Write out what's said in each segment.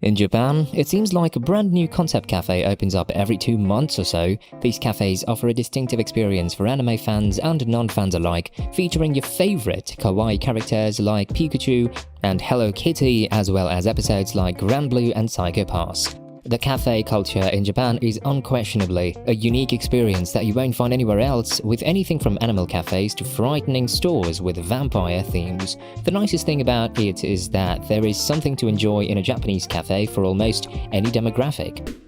In Japan, it seems like a brand new concept cafe opens up every 2 months or so. These cafes offer a distinctive experience for anime fans and non-fans alike, featuring your favorite kawaii characters like Pikachu and Hello Kitty, as well as episodes like Grand Blue and Psycho Pass. The cafe culture in Japan is unquestionably a unique experience that you won't find anywhere else, with anything from animal cafes to frightening stores with vampire themes. The nicest thing about it is that there is something to enjoy in a Japanese cafe for almost any demographic.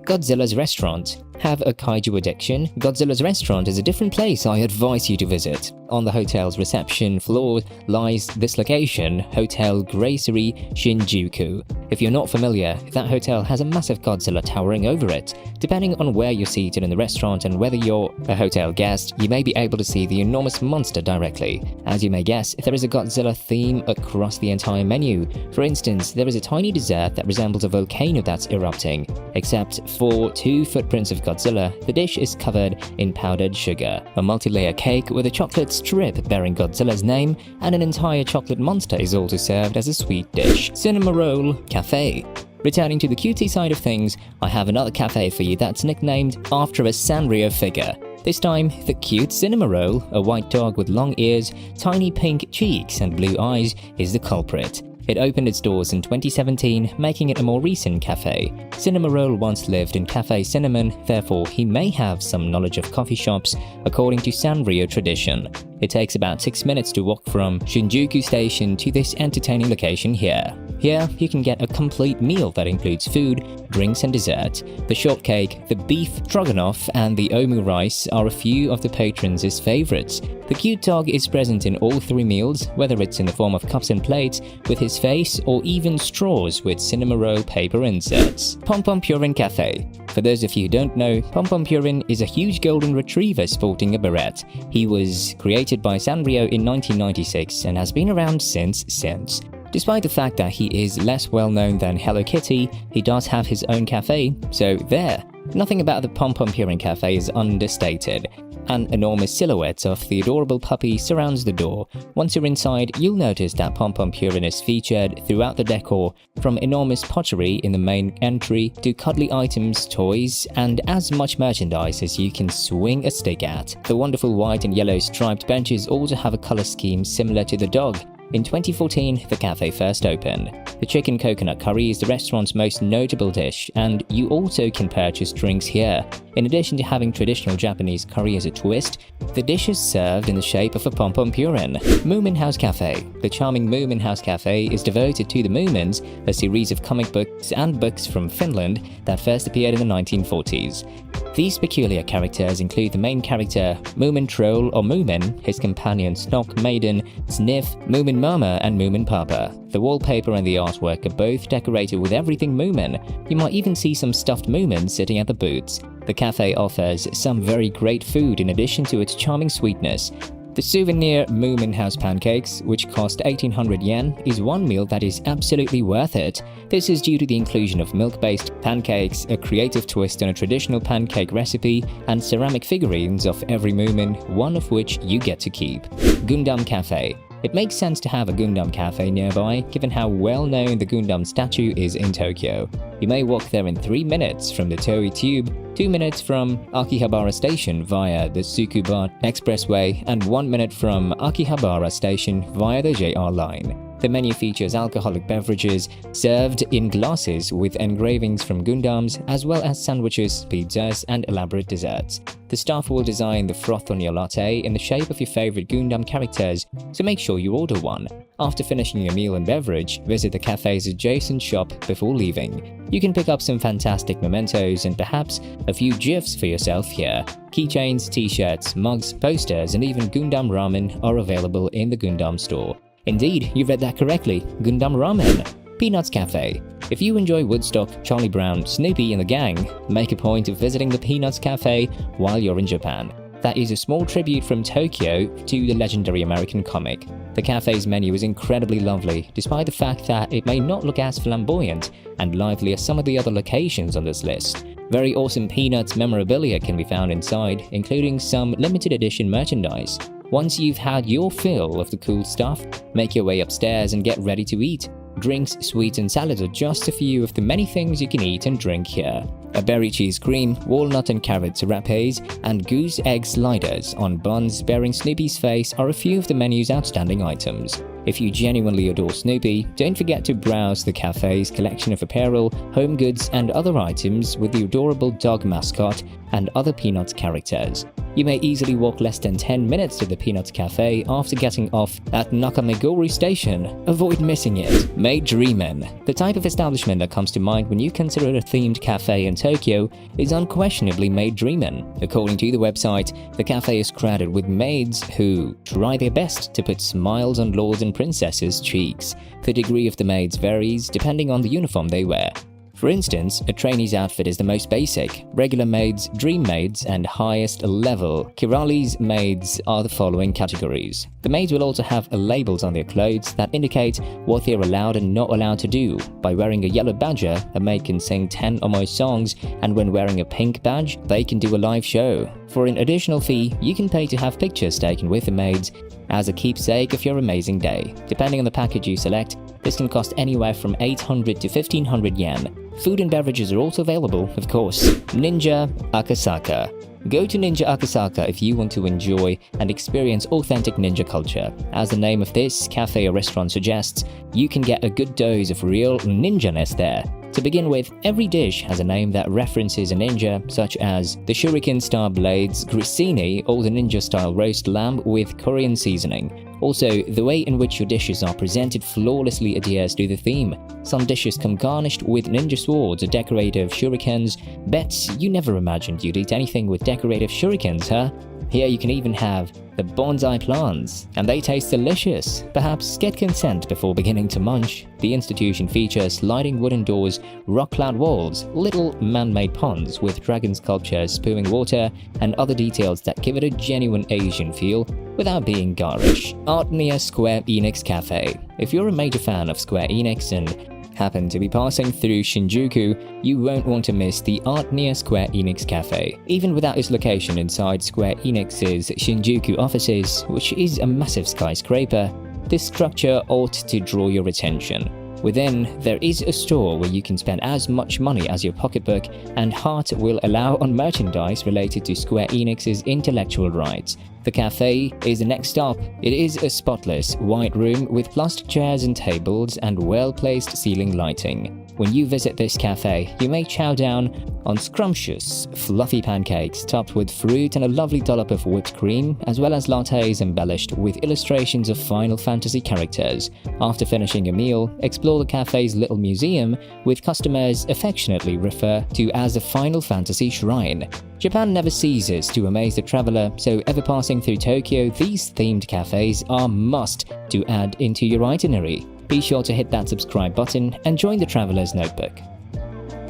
Godzilla's Restaurant. Have a kaiju addiction? Godzilla's Restaurant is a different place I advise you to visit. On the hotel's reception floor lies this location, Hotel Gracery Shinjuku. If you're not familiar, that hotel has a massive Godzilla towering over it. Depending on where you're seated in the restaurant and whether you're a hotel guest, you may be able to see the enormous monster directly. As you may guess, there is a Godzilla theme across the entire menu. For instance, there is a tiny dessert that resembles a volcano that's erupting. Except for 2 footprints of Godzilla, the dish is covered in powdered sugar. A multi-layer cake with a chocolate strip bearing Godzilla's name and an entire chocolate monster is also served as a sweet dish. Cinnamoroll Cafe. Returning to the cutie side of things, I have another cafe for you that's nicknamed after a Sanrio figure. This time, the cute Cinnamoroll, a white dog with long ears, tiny pink cheeks and blue eyes, is the culprit. It opened its doors in 2017, making it a more recent cafe. Cinnamoroll once lived in Cafe Cinnamon, therefore he may have some knowledge of coffee shops, according to Sanrio tradition. It takes about 6 minutes to walk from Shinjuku Station to this entertaining location here. Here, you can get a complete meal that includes food, drinks and dessert. The shortcake, the beef stroganoff and the omu rice are a few of the patrons' favorites. The cute dog is present in all 3 meals, whether it's in the form of cups and plates, with his face, or even straws with Cinnamoroll paper inserts. Pom Pom Purin Cafe. For those of you who don't know, Pom Pom Purin is a huge golden retriever sporting a beret. He was created by Sanrio in 1996 and has been around since. Despite the fact that he is less well known than Hello Kitty, he does have his own cafe, so there. Nothing about the Pom Pom Purin Cafe is understated. An enormous silhouette of the adorable puppy surrounds the door. Once you're inside, you'll notice that Pom Pom Purin is featured throughout the decor, from enormous pottery in the main entry to cuddly items, toys, and as much merchandise as you can swing a stick at. The wonderful white and yellow striped benches also have a color scheme similar to the dog. In 2014, the cafe first opened. The chicken coconut curry is the restaurant's most notable dish, and you also can purchase drinks here. In addition to having traditional Japanese curry as a twist, the dish is served in the shape of a Pom Pom Purin. Moomin House Cafe. The charming Moomin House Cafe is devoted to the Moomins, a series of comic books and books from Finland that first appeared in the 1940s. These peculiar characters include the main character, Moomin Troll or Moomin, his companion Snock Maiden, Sniff, Moomin Mama and Moomin Papa. The wallpaper and the artwork are both decorated with everything Moomin. You might even see some stuffed Moomins sitting at the booths. The cafe offers some very great food in addition to its charming sweetness. The souvenir Moomin House pancakes, which cost 1800 yen, is one meal that is absolutely worth it. This is due to the inclusion of milk-based pancakes, a creative twist on a traditional pancake recipe, and ceramic figurines of every Moomin, one of which you get to keep. Gundam Cafe. It makes sense to have a Gundam cafe nearby, given how well known the Gundam statue is in Tokyo. You may walk there in 3 minutes from the Toei Tube, 2 minutes from Akihabara Station via the Tsukuba Expressway, and 1 minute from Akihabara Station via the JR line. The menu features alcoholic beverages served in glasses with engravings from Gundams, as well as sandwiches, pizzas, and elaborate desserts. The staff will design the froth on your latte in the shape of your favorite Gundam characters, so make sure you order one. After finishing your meal and beverage, visit the cafe's adjacent shop before leaving. You can pick up some fantastic mementos and perhaps a few gifs for yourself here. Keychains, t-shirts, mugs, posters, and even Gundam ramen are available in the Gundam store. Indeed, you read that correctly, Gundam Ramen. Peanuts Cafe. If you enjoy Woodstock, Charlie Brown, Snoopy and the gang, make a point of visiting the Peanuts Cafe while you're in Japan. That is a small tribute from Tokyo to the legendary American comic. The cafe's menu is incredibly lovely, despite the fact that it may not look as flamboyant and lively as some of the other locations on this list. Very awesome Peanuts memorabilia can be found inside, including some limited edition merchandise. Once you've had your fill of the cool stuff, make your way upstairs and get ready to eat. Drinks, sweets, and salads are just a few of the many things you can eat and drink here. A berry cheese cream, walnut and carrot serapes, and goose egg sliders on buns bearing Snoopy's face are a few of the menu's outstanding items. If you genuinely adore Snoopy, don't forget to browse the cafe's collection of apparel, home goods, and other items with the adorable dog mascot and other Peanuts characters. You may easily walk less than 10 minutes to the Peanuts Cafe after getting off at Nakameguri Station. Avoid missing it. Maidreamin. The type of establishment that comes to mind when you consider a themed cafe in Tokyo is unquestionably Maidreamin. According to the website, the cafe is crowded with maids who try their best to put smiles on lords and princesses' cheeks. The degree of the maids varies depending on the uniform they wear. For instance, a trainee's outfit is the most basic. Regular maids, dream maids, and highest level Kirali's maids are the following categories. The maids will also have labels on their clothes that indicate what they are allowed and not allowed to do. By wearing a yellow badge, a maid can sing 10 or more songs, and when wearing a pink badge, they can do a live show. For an additional fee, you can pay to have pictures taken with the maids as a keepsake of your amazing day. Depending on the package you select, this can cost anywhere from 800 to 1500 yen. Food and beverages are also available, of course. Ninja Akasaka. Go to Ninja Akasaka if you want to enjoy and experience authentic ninja culture. As the name of this cafe or restaurant suggests, you can get a good dose of real ninja-ness there. To begin with, every dish has a name that references a ninja, such as the Shuriken Star Blades Grissini or the Ninja-style roast lamb with Korean seasoning. Also, the way in which your dishes are presented flawlessly adheres to the theme. Some dishes come garnished with ninja swords or decorative shurikens. Bet you never imagined you'd eat anything with decorative shurikens, huh? Here you can even have the bonsai plants, and they taste delicious. Perhaps get consent before beginning to munch. The institution features sliding wooden doors, rock-clad walls, little man-made ponds with dragon sculptures spewing water, and other details that give it a genuine Asian feel without being garish. Artnia Square Enix Cafe. If you're a major fan of Square Enix and happen to be passing through Shinjuku, you won't want to miss the Artnia Square Enix Cafe. Even without its location inside Square Enix's Shinjuku offices, which is a massive skyscraper, this structure ought to draw your attention. Within, there is a store where you can spend as much money as your pocketbook and heart will allow on merchandise related to Square Enix's intellectual rights. The cafe is the next stop. It is a spotless, white room with plastic chairs and tables and well-placed ceiling lighting. When you visit this cafe, you may chow down on scrumptious, fluffy pancakes topped with fruit and a lovely dollop of whipped cream, as well as lattes embellished with illustrations of Final Fantasy characters. After finishing your meal, explore the cafe's little museum, which customers affectionately refer to as the Final Fantasy Shrine. Japan never ceases to amaze the traveler, so ever passing through Tokyo, these themed cafes are must to add into your itinerary. Be sure to hit that subscribe button and join the Traveler's Notebook.